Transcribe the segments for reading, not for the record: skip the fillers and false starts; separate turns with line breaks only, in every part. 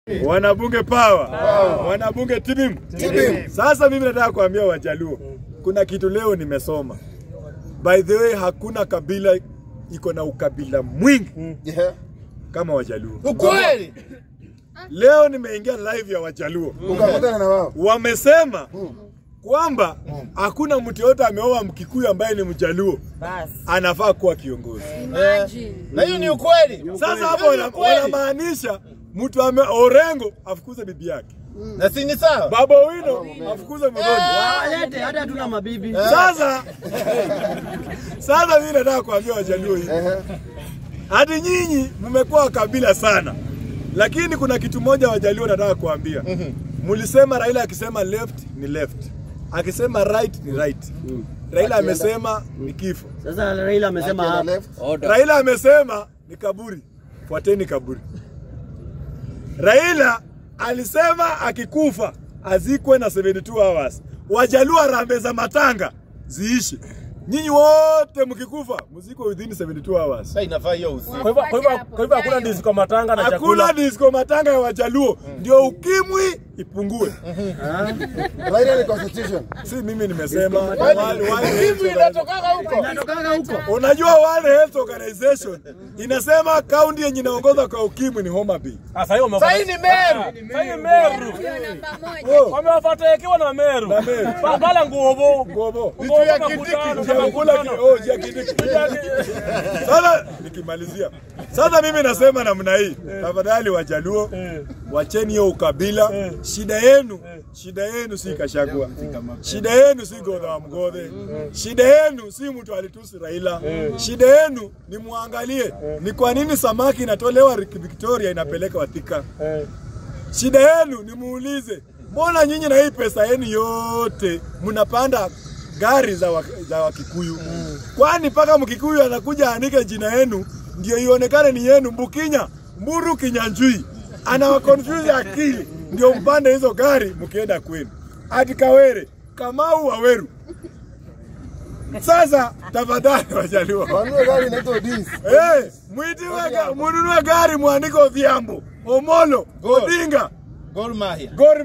Wanabunge power. Wanabunge tibim. Sasa mimi nataka kuambia Wajaluo, kuna kitu leo nimesoma. By the way, hakuna kabila iko na ukabila mwingi kama Wajaluo.
Ukweli?
Leo nimeingia live ya Wajaluo.
Ukakutana na wao.
Wamesema kwamba hakuna mtu yote ameoa Mkikuyu ambaye ni Mjaluo anafaa kuwa kiongozi.
Na hiyo ni ukweli.
Sasa hapo wanamaanisha mtu Orengo afukuze bibi yake.
Na si ni sawa?
Baba Wino afukuze Muthoni.
Walete hata hatuna mabibi.
Sasa mimi nataka kuambia Wajaluo hivi. Hadi nyinyi mmekuwa kabila sana. Lakini kuna kitu moja Wajaluo nataka kuambia. Mulisema Raila akisema left ni left. Akisema right ni right. Raila amesema ni kifo.
Sasa Raila amesema hapa.
Raila amesema ni kaburi. Fuateni kaburi. Raila alisema akikufa azikwe na 72 hours. Wajaluo rambe za matanga ziishi. Nyinyi wote mkikufa mziko within 72 hours.
Sasa inafaa hiyo usiku.
Kwa hivyo hakuna disco matanga na chakula.
Hakuna disco matanga ya Wajaluo. Ndio ukimwi ipungue.
Raila ni constitution.
Si mimi nimesema.
Ukimwi inatoka huko.
Inatoka huko.
Unajua World Health Organization inasema kaunti yenye inaongoza kwa ukimwi ni Homa Bay.
Sasa hiyo
Sasa ni Meru.
Sasa ni Meru. Wamewafuata ikiwa na Meru. Bala nguobo.
Ngobo.
Vitu ya kitiki.
Sasa nikimalizia. Sasa mimi nasema namna hii. Tafadhali Wajaluo, wacheni hiyo ukabila. Shida yenu si Kashagwa. Shida yenu si Godha wa Mgodhe. Shida yenu si mtu alitusi Raila. Shida yenu ni muangalie ni kwa nini samaki inatolewa Victoria inapeleka Wathika. Shida yenu ni muulize, mbona nyinyi na hii pesa yenu yote mnapanda gari za Wakikuyu? Kwani paka Mkikuyu anakuja anike jina yenu ndio ionekane ni yenu? Mbukinya, Mburu Kinyanjui anawakonfuse akili ndio mpande hizo gari mkienda kwenu. Ati Kawere, Kamau Waweru. Sasa tafadhali Wajaluo,
Wanunue gari inaitwa dis.
mununue gari muandike Odhiambo, Omolo, Odinga,
Gor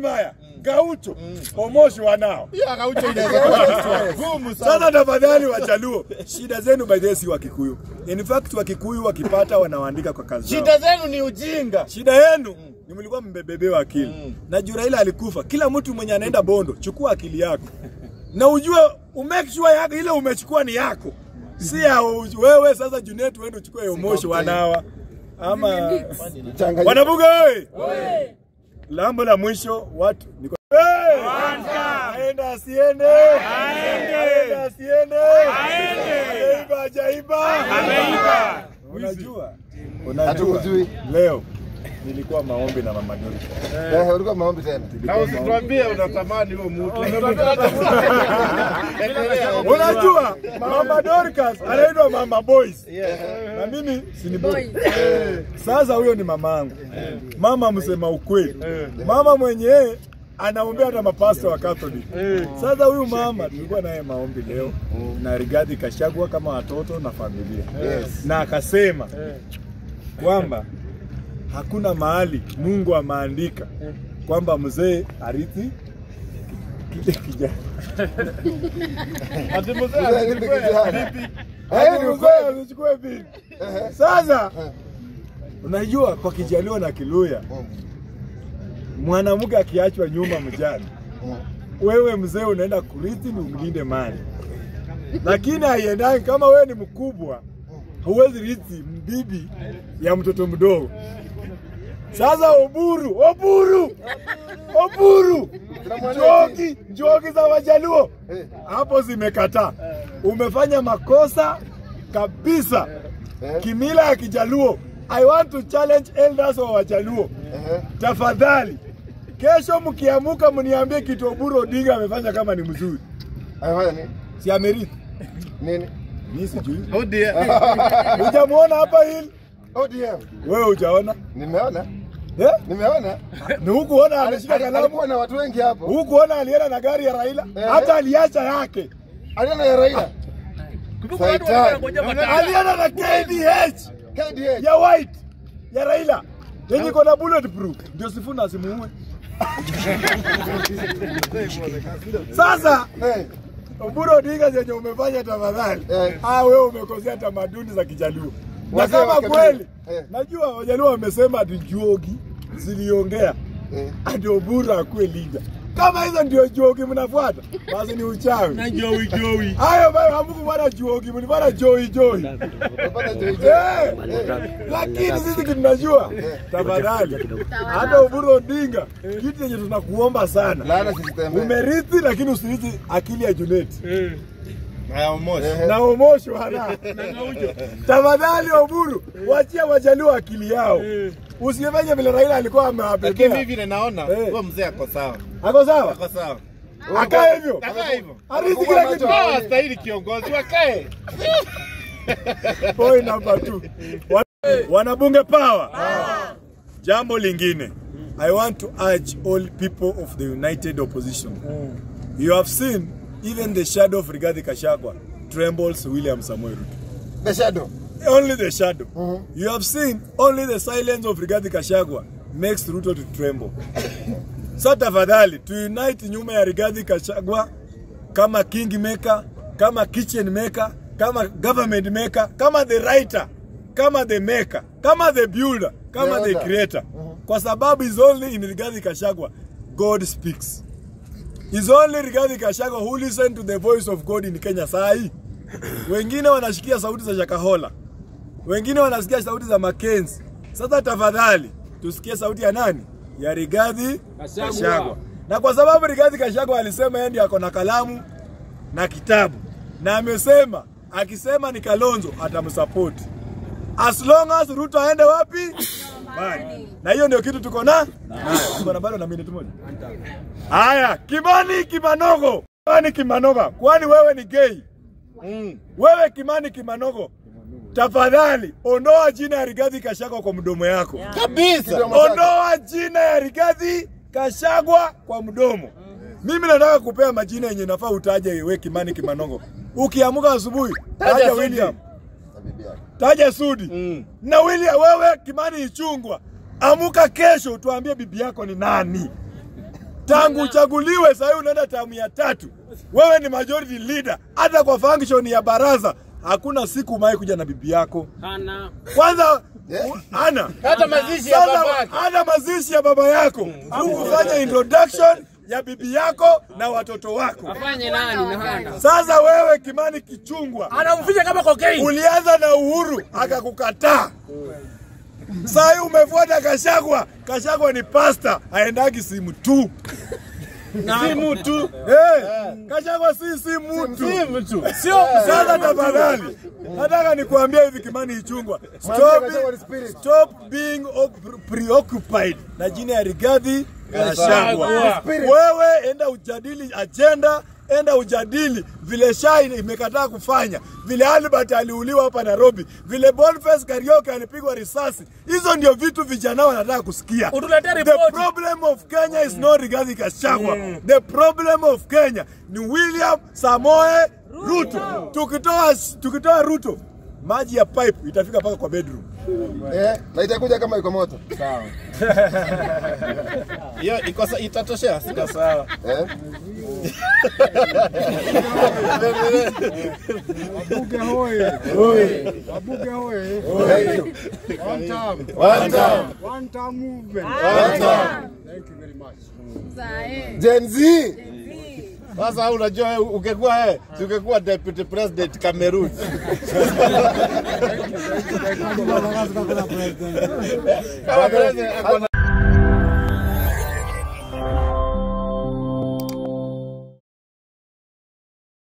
Mahia, Gaucho, Omoshi wanao.
Hiyo Gaucho inaweza gumu sana.
Sasa tafadhali Wajaluo, shida zenu by the way si Wakikuyu. In fact Wakikuyu wakipata wanaandika kwa kazi zao.
Shida zenu ni ujinga.
Shida yenu ni mlikuwa mbebebewa akili. Na juu Raila alikufa, kila mtu mwenye anaenda Bondo, chukua akili yako. Na ujue umake sure yako ile umechukua ni yako. Si ya wewe sasa Junet wewe uchukue Omoshi wanawa. Ama wanabunge wewe. Lambo la mwisho watu niko aenda asiende. Ameiba. Unajua leo nilikuwa maombi na Mama Dorcas.
Ulikuwa maombi tena. Na usituambie unatamani huo mtu.
Unajua Mama Dorcas anaitwa Mama Boys. Na mimi si ni boy. Sasa huyo ni mamangu. Mama msema ukweli. Mama mwenyewe anaombea hata mapasta wa Catholic. Sasa huyu mama tulikuwa naye maombi leo na Rigathi Gachagua kama watoto na familia. Na akasema kwamba hakuna mahali Mungu ameandika kwamba mzee arithi kile kijana.
Ati mzee arithi kijana.
Achukue bibi. Sasa unajua kwa Kijaluo na Kiluya mwanamke akiachwa nyuma mjane, wewe mzee unaenda kurithi ni umlinde mali. Lakini haiendani kama wewe ni mkubwa, huwezi rithi bibi ya mtoto mdogo. Sasa Oburu njogi za Wajaluo hapo zimekataa. Umefanya makosa kabisa kimila ya Kijaluo. I want to challenge elders wa Wajaluo. Tafadhali kesho mkiamuka mniambie kitu Oburu Odinga amefanya kama ni mzuri.
Ayafanya nini?
Si amerithi
Nini?
mimi sijui.
ODM.
Hujamuona hapa hili?
ODM.
Wewe hujaona?
Nimeona. Nimeona.
Ni hukuona ameshika kalamu?
Alikuwa na watu wengi hapo.
Hukuona alienda na gari ya Raila? Hata aliacha yake.
Alienda ya Raila.
Alienda na KDH ya white ya Raila. Yenye iko na bulletproof ndio Sifuna asimuue. Sasa Oburu Odinga zenye umefanya tafadhali. Wewe umekosea tamaduni za Kijaluo. Na kama kweli najua Wajaluo wamesema ati Njogi ziliongea. Ati Oburu akue leader. Kama hizo ndio Njogi mnafuata, basi ni uchawi. Na Joey. Hayo bado hamku bwana Njogi, mlipata Joey. Lakini sisi tunajua tafadhali. Hata Oburu Odinga kitu yenye tunakuomba sana. Umerithi lakini usirithi akili ya Junet. Na Omosho hana. Tafadhali Oburu, wachia Wajaluo akili yao. Usifanye vile Raila alikuwa amewapekea.
Lakini vile naona huyo mzee ako sawa.
Ako sawa?
Ako sawa.
Akae hivyo.
Akae hivyo.
Arithi kila kitu.
Hastahili kiongozi wakae.
Point number 2. Wanabunge power. Jambo lingine. I want to urge all people of the united opposition. You have seen even the shadow of Rigathi Gachagua trembles William Samoei Ruto.
The shadow.
Only the shadow. You have seen only the silence of Rigathi Gachagua makes Ruto to tremble. So tafadhali to unite nyuma ya Rigathi Gachagua kama king maker, kama kitchen maker, kama government maker, kama the writer, kama the maker, kama the builder, kama the creator. Kwa sababu is only in Rigathi Gachagua God speaks. Is only Rigathi Gachagua who listen to the voice of God in Kenya sahi. Wengine wanashikia sauti za Shakahola. Wengine wanasikia sauti za Mackenzie. Sasa tafadhali tusikie sauti ya nani? Ya Rigathi Gachagua. Na kwa sababu Rigathi Gachagua alisema yeye ndiye ako na kalamu na kitabu. Na amesema akisema ni Kalonzo atamsupport. As long as Ruto aende wapi? Bali. Na hiyo ndio kitu tuko na. Tuko na bado na minute moja. Haya, Kimani Kimanogo. Kimani Kimanoga. Kwani wewe ni gay? Wewe Kimani Kimanogo. Tafadhali ondoa jina ya Rigathi Gachagua kwa mdomo yako.
Kabisa.
Ondoa jina ya Rigathi Gachagua kwa mdomo. Mimi nataka kupea majina yenye nafaa utaje wewe Kimani Kimanogo. Ukiamuka asubuhi, taja William. Taja Sudi. Na William wewe Kimani Ichungwa. Amuka kesho tuambie bibi yako ni nani. Tangu uchaguliwe sasa unaenda tamu ya 3. Wewe ni majority leader. Hata kwa function ya baraza hakuna siku umaye kuja na bibi yako. Hana. Kwanza Hana.
Hata mazishi ya baba yako.
Hata mazishi ya baba yako. Ukufanya introduction ya bibi yako na watoto wako.
Afanye nani na Hana?
Sasa wewe Kimani Kichungwa.
Anamficha kama cocaine.
Ulianza na Uhuru akakukataa. Sasa umefuata Gachagua. Gachagua ni pastor, aendagi simu tu. Simu tu. Gachagua si simu tu. Sio sasa tafadhali. Nataka nikuambia hivi Kimani Ichungwa. Stop being preoccupied na jina ya Rigathi Gachagua. Wewe enda ujadili agenda, enda ujadili vile Shai imekataa kufanya, vile Albert aliuliwa hapa Nairobi, vile Boniface Kariuki alipigwa risasi. Hizo ndio vitu vijana wanataka kusikia. The problem of Kenya is not Rigathi Gachagua. The problem of Kenya ni William Samoei Ruto. Tukitoa Ruto, maji ya pipe itafika paka kwa bedroom.
Na itakuja kama iko moto.
Sawa.
Hiyo itatoshea, sika sawa.
Wabuge hoye. Wabuge hoye. One time movement. Thank you very much.
Gen Z. Sasa unajua ungekuwa deputy president Cameroon. Kama president